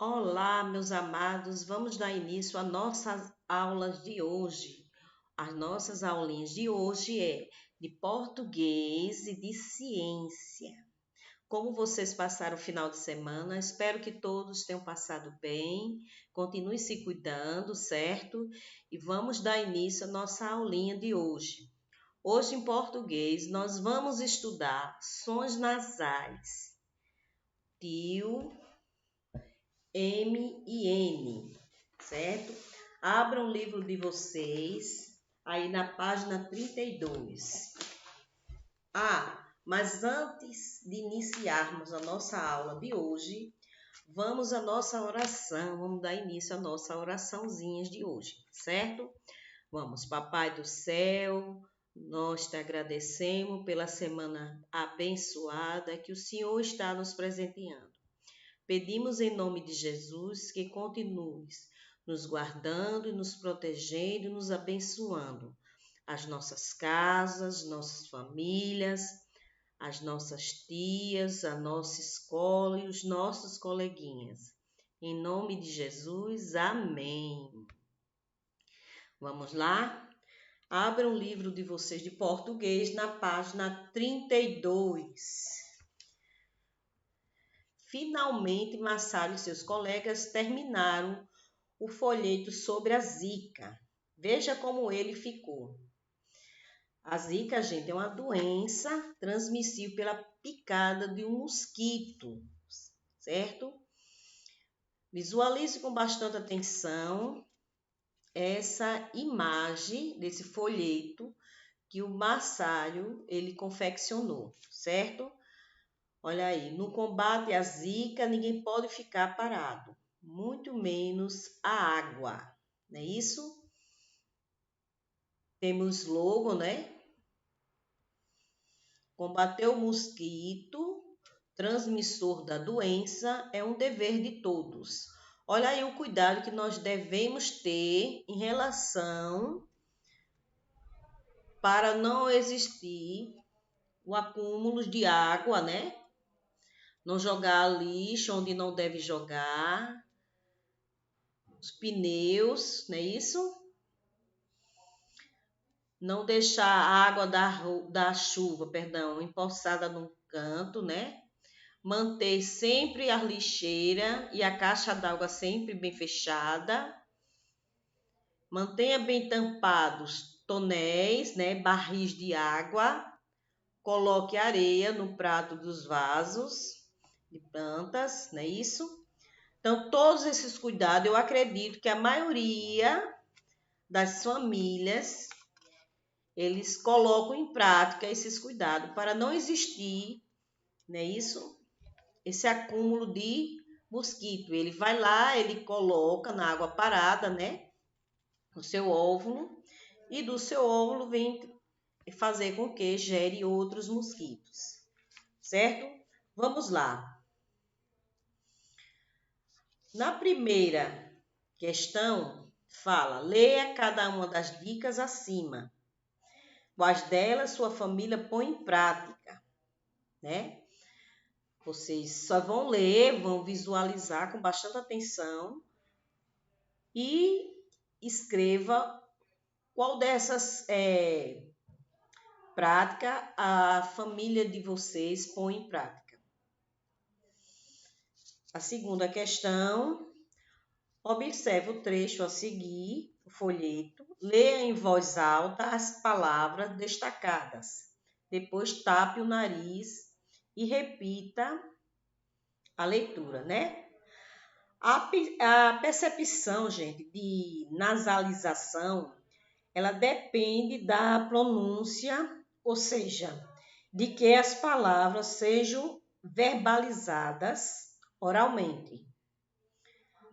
Olá, meus amados, vamos dar início às nossas aulas de hoje. As nossas aulinhas de hoje é de português e de ciência. Como vocês passaram o final de semana, espero que todos tenham passado bem. Continue se cuidando, certo? E vamos dar início à nossa aulinha de hoje. Hoje, em português, nós vamos estudar sons nasais. Tio, M e N, certo? Abram o livro de vocês, aí na página 32. Mas antes de iniciarmos a nossa aula de hoje, vamos à nossa oração, vamos dar início à nossa oraçãozinha de hoje, certo? Vamos, Papai do céu, nós te agradecemos pela semana abençoada que o Senhor está nos presenteando. Pedimos em nome de Jesus que continues nos guardando e nos protegendo e nos abençoando. As nossas casas, nossas famílias, as nossas tias, a nossa escola e os nossos coleguinhas. Em nome de Jesus, amém. Vamos lá? Abra um livro de vocês de português na página 32. Finalmente, Massário e seus colegas terminaram o folheto sobre a Zika. Veja como ele ficou. A Zika, gente, é uma doença transmissível pela picada de um mosquito, certo? Visualize com bastante atenção essa imagem desse folheto que o Massário ele confeccionou, certo? Olha aí, no combate à Zika, ninguém pode ficar parado, muito menos a água, não é isso? Temos logo, né? Combater o mosquito, transmissor da doença, é um dever de todos. Olha aí o cuidado que nós devemos ter em relação para não existir o acúmulo de água, né? Não jogar lixo onde não deve jogar, os pneus, não é isso? Não deixar a água da chuva, empoçada num canto, né? Manter sempre a lixeira e a caixa d'água sempre bem fechada. Mantenha bem tampados tonéis, né? Barris de água. Coloque areia no prato dos vasos de plantas, não é isso? Então, todos esses cuidados, eu acredito que a maioria das famílias, eles colocam em prática esses cuidados para não existir, não é isso? Esse acúmulo de mosquito. Ele vai lá, ele coloca na água parada, né? O seu óvulo, e do seu óvulo vem fazer com que gere outros mosquitos, certo? Vamos lá. Na primeira questão, fala, leia cada uma das dicas acima. Quais delas sua família põe em prática, né? Vocês só vão ler, vão visualizar com bastante atenção e escreva qual dessas práticas a família de vocês põe em prática. A segunda questão, observe o trecho a seguir, o folheto, leia em voz alta as palavras destacadas. Depois tape o nariz e repita a leitura, né? A percepção, gente, de nasalização, ela depende da pronúncia, ou seja, de que as palavras sejam verbalizadas oralmente,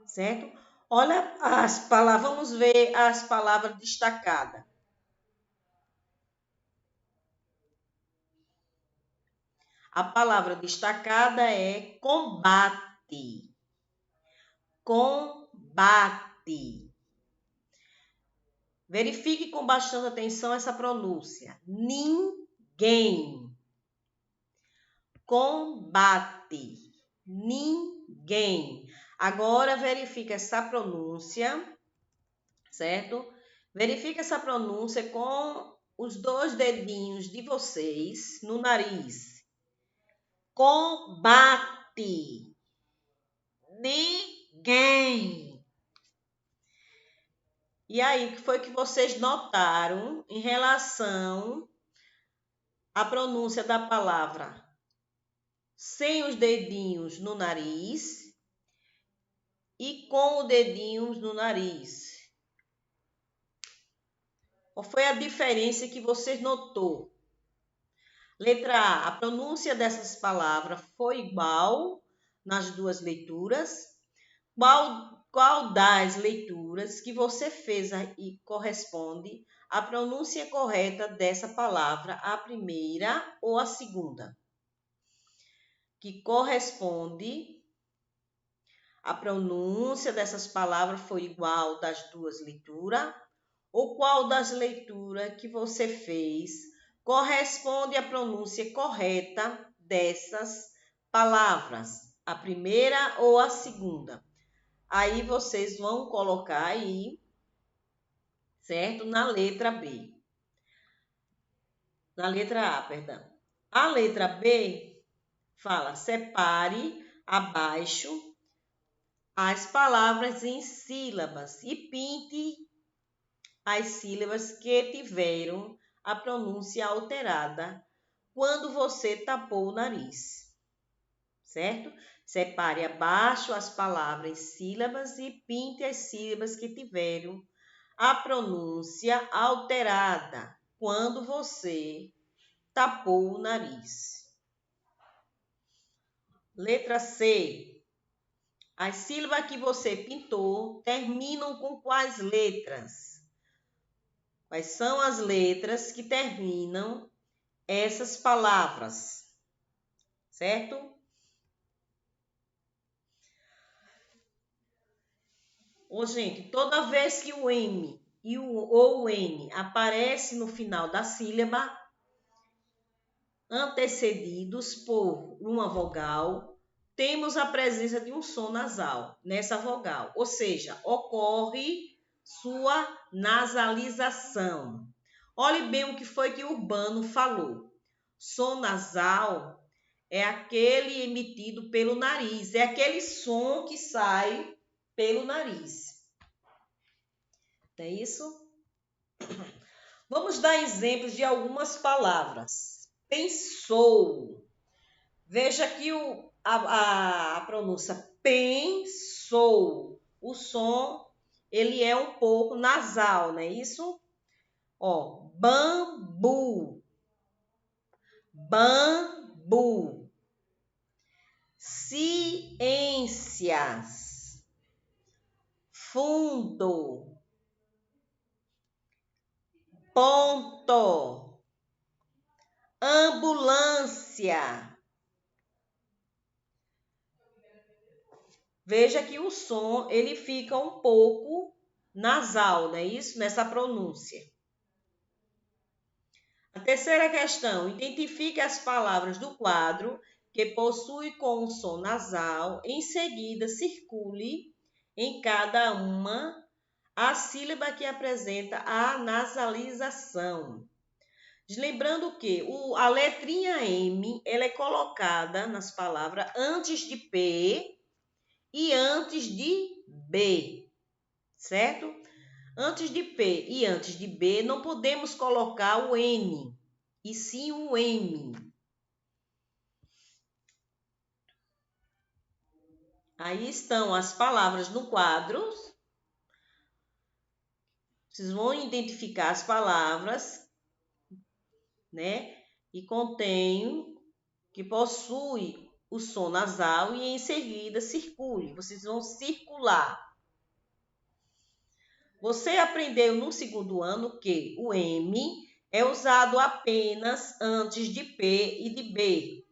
certo? Olha as palavras, vamos ver as palavras destacadas. A palavra destacada é combate. Combate. Verifique com bastante atenção essa pronúncia. Ninguém. Combate. Ninguém. Agora verifica essa pronúncia, certo? Verifica essa pronúncia com os 2 dedinhos de vocês no nariz. Combate. Ninguém. E aí, o que foi que vocês notaram em relação à pronúncia da palavra sem os dedinhos no nariz e com os dedinhos no nariz? Qual foi a diferença que vocês notou? Letra A, a pronúncia dessas palavras foi igual nas 2 leituras. Qual das leituras que você fez e corresponde à pronúncia correta dessa palavra, a primeira ou a segunda? Que corresponde, a pronúncia dessas palavras foi igual das 2 leituras? Ou qual das leituras que você fez corresponde à pronúncia correta dessas palavras, a primeira ou a segunda? Aí vocês vão colocar aí, certo? Na letra B. Na letra A, perdão. A letra B fala: separe abaixo as palavras em sílabas e pinte as sílabas que tiveram a pronúncia alterada quando você tapou o nariz, certo? Separe abaixo as palavras em sílabas e pinte as sílabas que tiveram a pronúncia alterada quando você tapou o nariz. Letra C. As sílabas que você pintou terminam com quais letras? Quais são as letras que terminam essas palavras? Certo? Gente, toda vez que o M ou o N aparece no final da sílaba, antecedidos por uma vogal, temos a presença de um som nasal nessa vogal, ou seja, ocorre sua nasalização. Olhe bem o que foi que Urbano falou. Som nasal é aquele emitido pelo nariz, é aquele som que sai pelo nariz. Não é isso? Vamos dar exemplos de algumas palavras. Pensou. Veja que a pronúncia pensou. O som, ele é um pouco nasal, não é isso? Ó, bambu. Bambu. Ciências. Fundo. Ponto. Ambulância. Veja que o som, ele fica um pouco nasal, não é isso? Nessa pronúncia. A terceira questão, identifique as palavras do quadro que possui com o som nasal. Em seguida, circule em cada uma a sílaba que apresenta a nasalização. Lembrando que a letrinha M, ela é colocada nas palavras antes de P e antes de B, certo? Antes de P e antes de B, não podemos colocar o N, e sim o M. Aí estão as palavras no quadro. Vocês vão identificar as palavras, né? E contém, que possui o som nasal e em seguida circule. Vocês vão circular. Você aprendeu no segundo ano que o M é usado apenas antes de P e de B.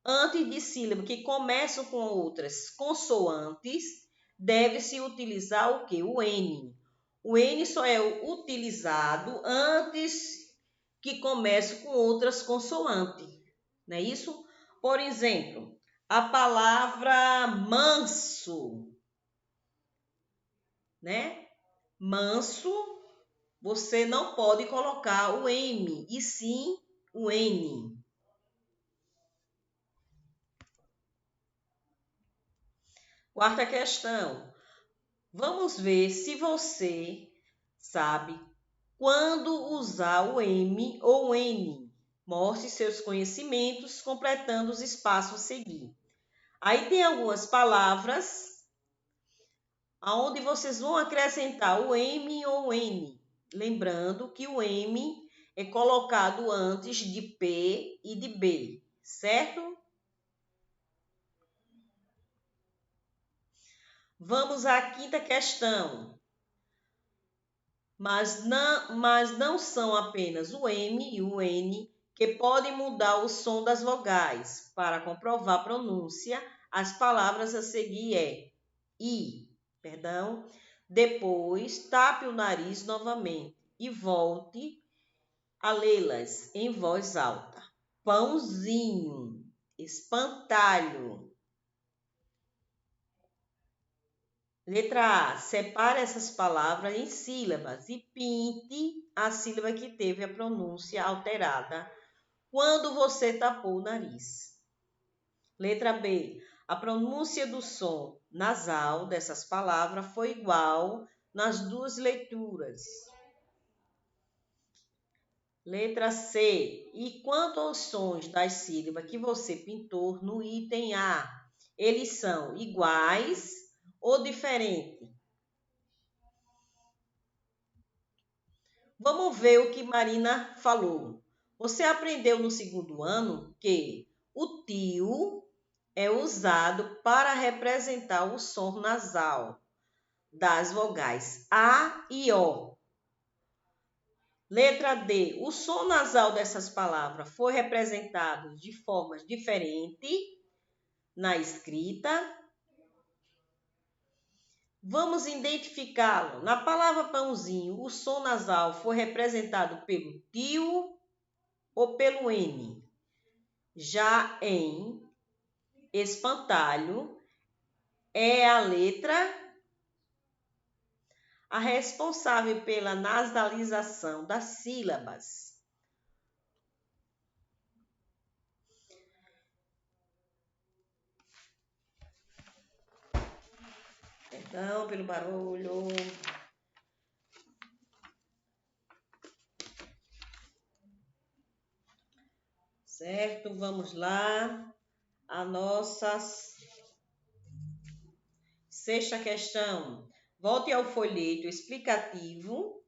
Antes de sílabas que começam com outras consoantes, deve-se utilizar o quê? O N. O N só é utilizado antes que comece com outras consoantes. Não é isso? Por exemplo, A palavra manso, né? Manso, você não pode colocar o M, e sim o N. Quarta questão. Vamos ver se você sabe quando usar o M ou N. Mostre seus conhecimentos completando os espaços a seguir. Aí tem algumas palavras onde vocês vão acrescentar o M ou N. Lembrando que o M é colocado antes de P e de B, certo? Vamos à quinta questão. Mas não são apenas o M e o N que podem mudar o som das vogais. Para comprovar a pronúncia, as palavras a seguir perdão. Depois, tape o nariz novamente e volte a lê-las em voz alta. Pãozinho, espantalho. Letra A. Separe essas palavras em sílabas e pinte a sílaba que teve a pronúncia alterada quando você tapou o nariz. Letra B. A pronúncia do som nasal dessas palavras foi igual nas duas leituras. Letra C. E quanto aos sons das sílabas que você pintou no item A, eles são iguais ou diferentes? Vamos ver o que Marina falou. Você aprendeu no segundo ano que o tio é usado para representar o som nasal das vogais A e O. Letra D. O som nasal dessas palavras foi representado de formas diferentes na escrita. Vamos identificá-lo. Na palavra pãozinho, o som nasal foi representado pelo tio ou pelo N. Já em espantalho, é a letra a responsável pela nasalização das sílabas. Perdão pelo barulho. Certo? Vamos lá. A nossa sexta questão. Volte ao folheto explicativo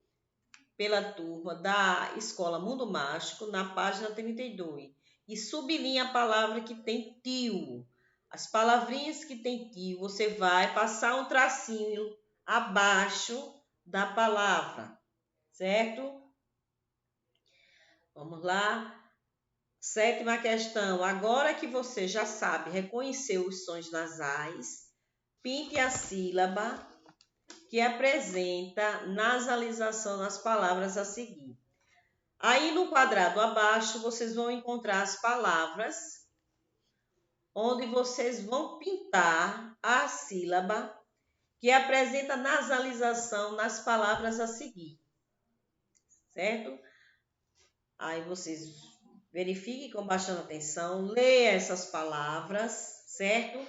pela turma da Escola Mundo Mágico, na página 32. E sublinhe a palavra que tem tio. As palavrinhas que tem tio, você vai passar um tracinho abaixo da palavra, certo? Vamos lá. Sétima questão. Agora que você já sabe reconhecer os sons nasais, pinte a sílaba que apresenta nasalização nas palavras a seguir. Aí no quadrado abaixo, vocês vão encontrar as palavras onde vocês vão pintar a sílaba que apresenta nasalização nas palavras a seguir, certo? Aí vocês verifiquem com bastante atenção, leia essas palavras, certo?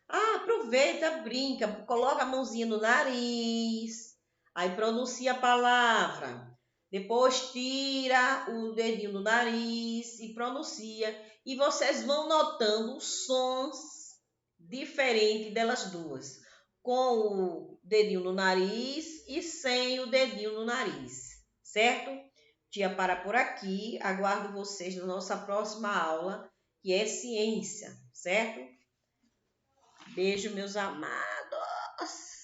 Aproveita, brinca, coloca a mãozinha no nariz, aí pronuncia a palavra. Depois tira o dedinho do nariz e pronuncia. E vocês vão notando os sons diferentes delas duas. Com o dedinho no nariz e sem o dedinho no nariz. Certo? Tia para por aqui. Aguardo vocês na nossa próxima aula, que é ciência. Certo? Beijo, meus amados.